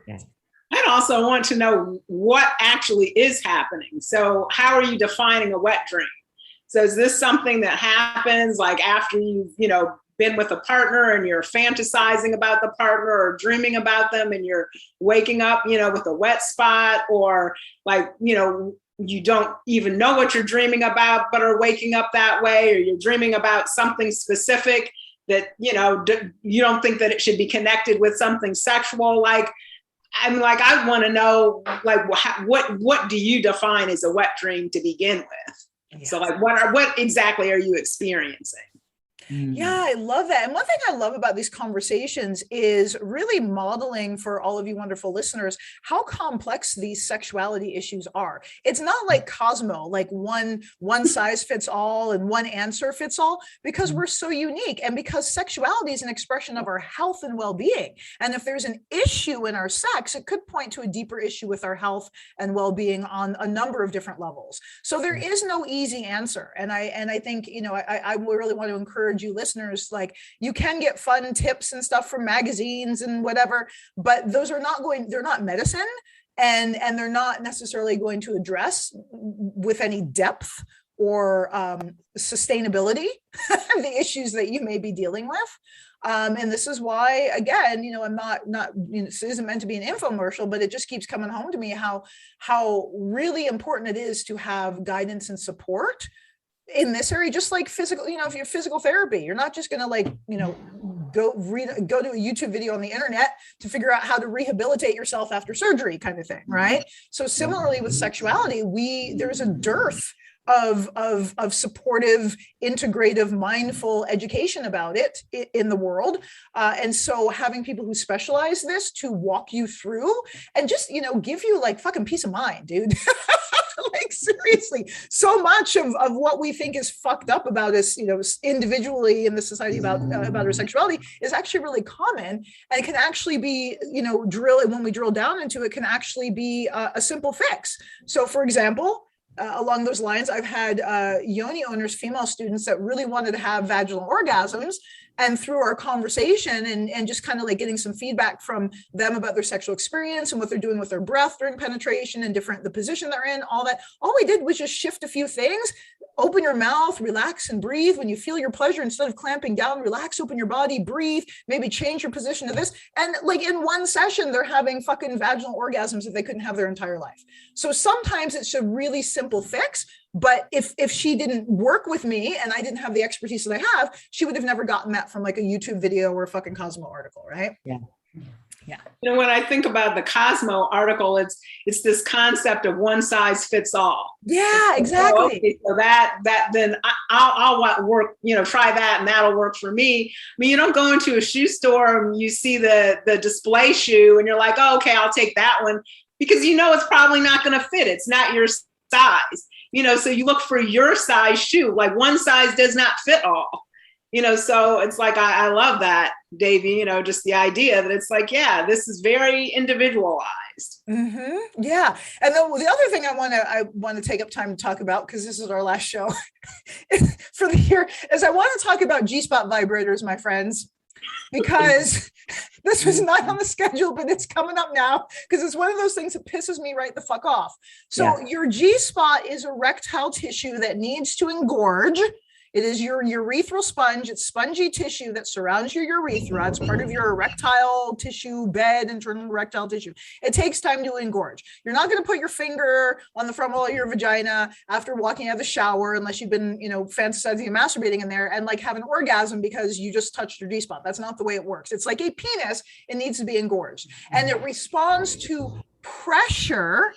Yes. I'd also want to know what actually is happening. So how are you defining a wet dream? So is this something that happens like after you've, been with a partner and you're fantasizing about the partner or dreaming about them and you're waking up, with a wet spot, or like, you don't even know what you're dreaming about, but are waking up that way, or you're dreaming about something specific that, you don't think that it should be connected with something sexual. Like, I want to know, like, what do you define as a wet dream to begin with? Yes. So like, what exactly are you experiencing? Yeah, I love that. And one thing I love about these conversations is really modeling for all of you wonderful listeners how complex these sexuality issues are. It's not like Cosmo, like one size fits all and one answer fits all, because we're so unique and because sexuality is an expression of our health and well-being. And if there's an issue in our sex, it could point to a deeper issue with our health and well-being on a number of different levels. So there is no easy answer. And I think, I really want to encourage you listeners, like, you can get fun tips and stuff from magazines and whatever, but they're not medicine, and they're not necessarily going to address with any depth or sustainability the issues that you may be dealing with. And this is why, again, I'm not, this isn't meant to be an infomercial, but it just keeps coming home to me how really important it is to have guidance and support in this area, just like physical, if you're physical therapy, you're not just going to go to a YouTube video on the internet to figure out how to rehabilitate yourself after surgery kind of thing. Right. So similarly with sexuality, there's a dearth of supportive, integrative, mindful education about it in the world. And so having people who specialize this to walk you through and just, give you like fucking peace of mind, dude. Like seriously, so much of what we think is fucked up about us, individually in the society about our sexuality is actually really common, and it can actually be, when we drill down into it, can actually be a simple fix. So, for example, along those lines, I've had yoni owners, female students that really wanted to have vaginal orgasms. And through our conversation and just kind of like getting some feedback from them about their sexual experience and what they're doing with their breath during penetration and the position they're in, all that, all we did was just shift a few things. Open your mouth, relax and breathe. When you feel your pleasure, instead of clamping down, relax, open your body, breathe, maybe change your position to this. And like in one session, they're having fucking vaginal orgasms that they couldn't have their entire life. So sometimes it's a really simple fix. But if she didn't work with me and I didn't have the expertise that I have, she would have never gotten that from like a YouTube video or a fucking Cosmo article, right? Yeah. Yeah. You know, when I think about the Cosmo article, it's this concept of one size fits all. Yeah, exactly. Oh, okay, so that then I'll work, you know, try that and that'll work for me. I mean, you don't go into a shoe store and you see the display shoe and you're like, oh, okay, I'll take that one, because you know it's probably not going to fit. It's not your size, you know, so you look for your size shoe. Like one size does not fit all. You know, so it's like, I love that, Davey, you know, just the idea that it's like, yeah, this is very individualized. Mm-hmm. Yeah. And the other thing I want to take up time to talk about, because this is our last show for the year, is I want to talk about Gspot vibrators, my friends, because this was not on the schedule, but it's coming up now because it's one of those things that pisses me right the fuck off. So your Gspot is erectile tissue that needs to engorge. It is your urethral sponge. It's spongy tissue that surrounds your urethra. It's part of your erectile tissue bed, internal erectile tissue. It takes time to engorge. You're not going to put your finger on the front wall of your vagina after walking out of the shower, unless you've been, you know, fantasizing and masturbating in there and like have an orgasm because you just touched your G-spot. That's not the way it works. It's like a penis. It needs to be engorged. And it responds to pressurized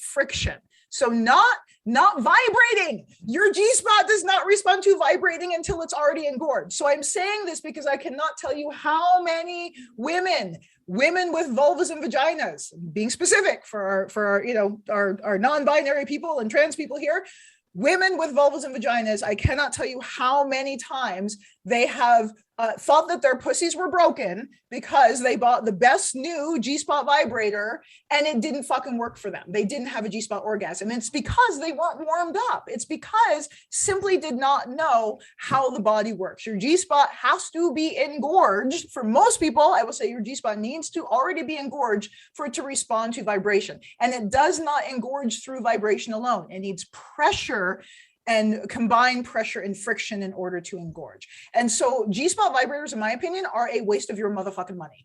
friction. So not vibrating. Your G-spot does not respond to vibrating until it's already engorged. So I'm saying this because I cannot tell you how many women with vulvas and vaginas, being specific for our, you know, our non-binary people and trans people here, women with vulvas and vaginas, I cannot tell you how many times they have thought that their pussies were broken because they bought the best new G-spot vibrator and it didn't fucking work for them. They didn't have a G-spot orgasm. And it's because they weren't warmed up. It's because simply did not know how the body works. Your G-spot has to be engorged. For most people, I will say your G-spot needs to already be engorged for it to respond to vibration. And it does not engorge through vibration alone. It needs pressure and combined pressure and friction in order to engorge. And so G-spot vibrators, in my opinion, are a waste of your motherfucking money.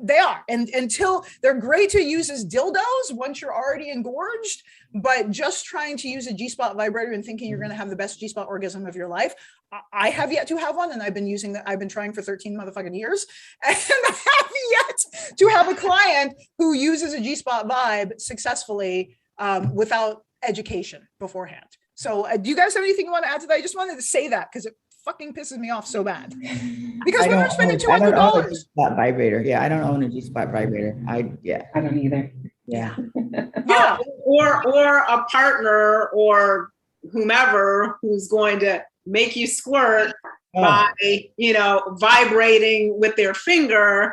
They are. And until they're great to use as dildos once you're already engorged, but just trying to use a G-spot vibrator and thinking you're going to have the best G-spot orgasm of your life. I have yet to have one, and I've been trying for 13 motherfucking years. And I have yet to have a client who uses a G-spot vibe successfully without education beforehand. So do you guys have anything you want to add to that? I just wanted to say that because it fucking pisses me off so bad. Because when you're spending $200. I don't own a G-spot vibrator. Yeah, I don't own a G-spot vibrator. I don't either. Yeah. Yeah. Or a partner or whomever who's going to make you squirt by, you know, vibrating with their finger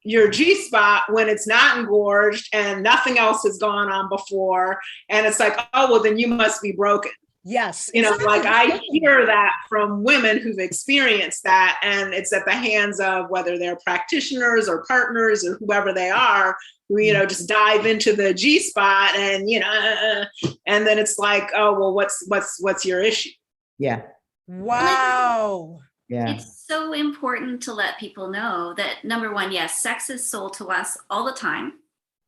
your G-spot when it's not engorged and nothing else has gone on before. And it's like, oh, well, then you must be broken. Yes. You know, like I hear that from women who've experienced that, and it's at the hands of whether they're practitioners or partners or whoever they are, who, you know, just dive into the G-spot and, you know, and then it's like, oh, well, what's your issue? Yeah. Wow. Yeah. It's so important to let people know that, number one, yes, sex is sold to us all the time.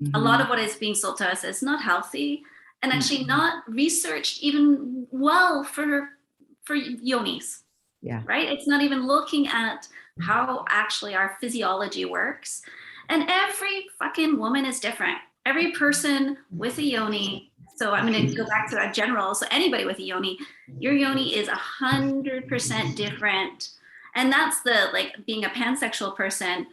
Mm-hmm. A lot of what is being sold to us is not healthy and actually not researched even well for yonis. Yeah. Right? It's not even looking at how actually our physiology works. And every fucking woman is different. Every person with a yoni. So I'm going to go back to that general. So anybody with a yoni, your yoni is 100% different. And that's the, like, being a pansexual person.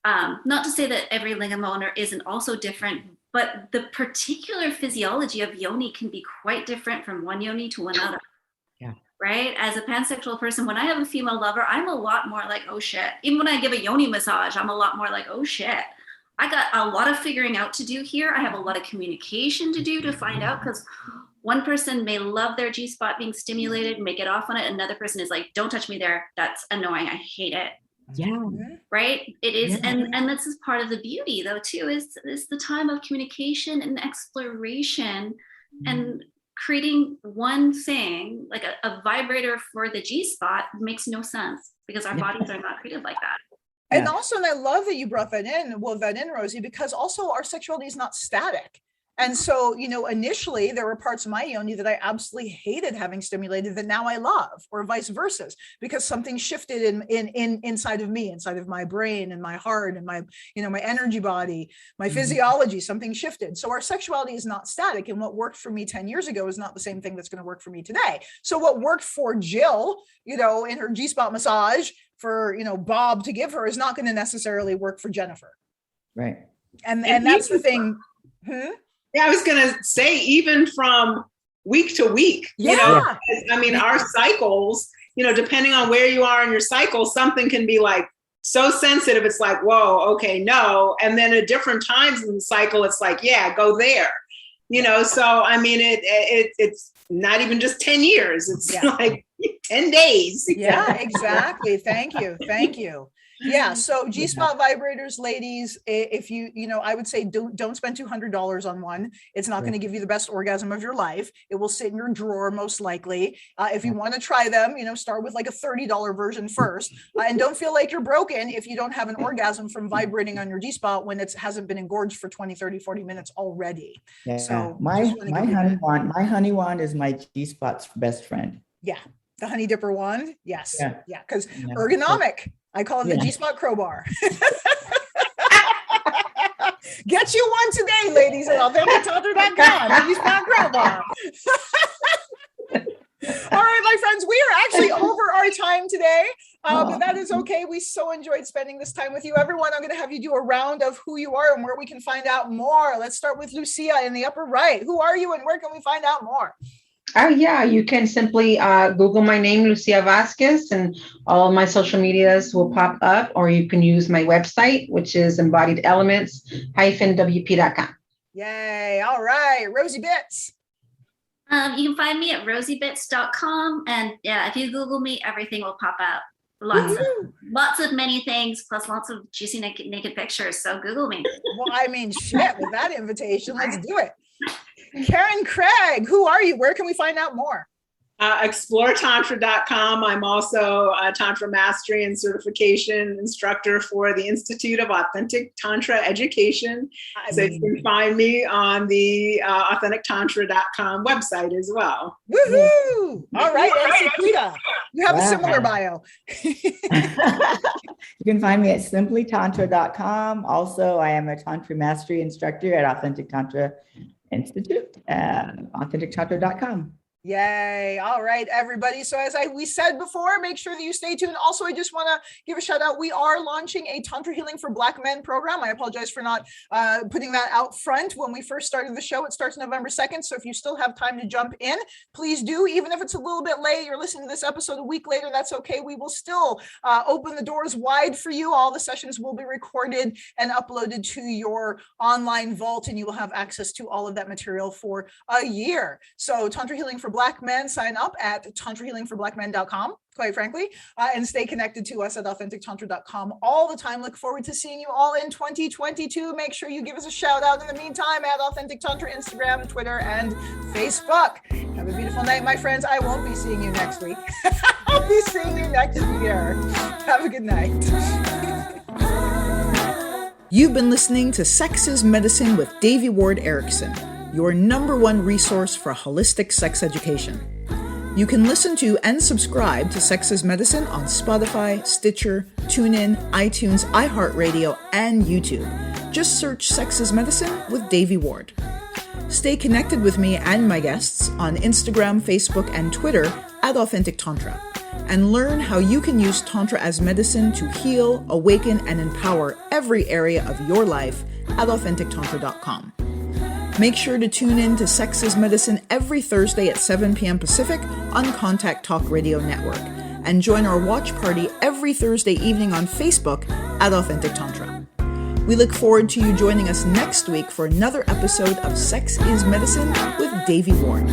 Not to say that every lingam owner isn't also different, but the particular physiology of yoni can be quite different from one yoni to another. Yeah. Right? As a pansexual person, when I have a female lover, I'm a lot more like, oh shit. Even when I give a yoni massage, I'm a lot more like, oh shit. I got a lot of figuring out to do here. I have a lot of communication to do to find out, because one person may love their G-spot being stimulated and may get off on it. Another person is like, don't touch me there. That's annoying. I hate it. Yeah. Right? It is. Yeah. And this is part of the beauty, though, too, is the time of communication and exploration and creating one thing, like a vibrator for the G-spot makes no sense because our bodies are not created like that. And also, and I love that you brought that in, Rosie, because also our sexuality is not static. And so, initially there were parts of my yoni that I absolutely hated having stimulated that now I love, or vice versa, because something shifted in inside of me, inside of my brain and my heart and my, my energy body, my physiology, something shifted. So our sexuality is not static. And what worked for me 10 years ago is not the same thing that's going to work for me today. So what worked for Jill, in her Gspot massage for, Bob to give her is not going to necessarily work for Jennifer. Right. And that's the thing. Yeah, I was going to say, even from week to week, our cycles, depending on where you are in your cycle, something can be like so sensitive. It's like, whoa, okay, no. And then at different times in the cycle, it's like, yeah, go there, so, it's not even just 10 years. It's like 10 days. Yeah, exactly. Thank you. Yeah. So Gspot vibrators, ladies, if you, I would say don't spend $200 on one. It's not going to give you the best orgasm of your life. It will sit in your drawer most likely. If you want to try them, start with like a $30 version first, and don't feel like you're broken if you don't have an orgasm from vibrating on your Gspot when it hasn't been engorged for 20, 30, 40 minutes already. Yeah. So my honey wand is my Gspot's best friend. Yeah. The honey dipper wand. Yes. Yeah. Because ergonomic. I call it the Gspot crowbar. Get you one today, ladies, at AuthenticTantra.com. Gspot crowbar. All right, my friends, we are actually over our time today, but that is okay. We so enjoyed spending this time with you. Everyone, I'm going to have you do a round of who you are and where we can find out more. Let's start with Lucia in the upper right. Who are you and where can we find out more? Oh, yeah, you can simply Google my name, Lucia Vasquez, and all of my social medias will pop up, or you can use my website, which is embodiedelements-wp.com. Yay. All right. Rosie Bits. You can find me at rosiebits.com. And yeah, if you Google me, everything will pop out. Lots of many things, plus lots of juicy naked pictures. So Google me. Well, shit, with that invitation, let's do it. Karen Craig, who are you? Where can we find out more? ExploreTantra.com. I'm also a Tantra Mastery and Certification Instructor for the Institute of Authentic Tantra Education. So you can find me on the AuthenticTantra.com website as well. Woohoo! All right, and Sequita, you have a similar bio. You can find me at simplytantra.com. Also, I am a Tantra Mastery Instructor at Authentic Tantra Institute, AuthenticTantra.com. Yay. All right, everybody. So as we said before, make sure that you stay tuned. Also, I just want to give a shout out. We are launching a Tantra Healing for Black Men program. I apologize for not putting that out front when we first started the show. It starts November 2nd. So if you still have time to jump in, please do. Even if it's a little bit late, you're listening to this episode a week later, that's okay. We will still open the doors wide for you. All the sessions will be recorded and uploaded to your online vault, and you will have access to all of that material for a year. So Tantra Healing for Black Men, sign up at tantrahealingforblackmen.com, quite frankly, and stay connected to us at AuthenticTantra.com all the time. Look forward to seeing you all in 2022. Make sure you give us a shout out in the meantime at Authentic Tantra, Instagram, Twitter, and Facebook. Have a beautiful night, my friends. I won't be seeing you next week. I'll be seeing you next year. Have a good night. You've been listening to Sex is Medicine with Devi Ward Erickson, your #1 resource for holistic sex education. You can listen to and subscribe to Sex is Medicine on Spotify, Stitcher, TuneIn, iTunes, iHeartRadio, and YouTube. Just search Sex is Medicine with Devi Ward. Stay connected with me and my guests on Instagram, Facebook, and Twitter at Authentic Tantra, and learn how you can use Tantra as medicine to heal, awaken, and empower every area of your life at AuthenticTantra.com. Make sure to tune in to Sex is Medicine every Thursday at 7 p.m. Pacific on Contact Talk Radio Network, and join our watch party every Thursday evening on Facebook at Authentic Tantra. We look forward to you joining us next week for another episode of Sex is Medicine with Devi Ward.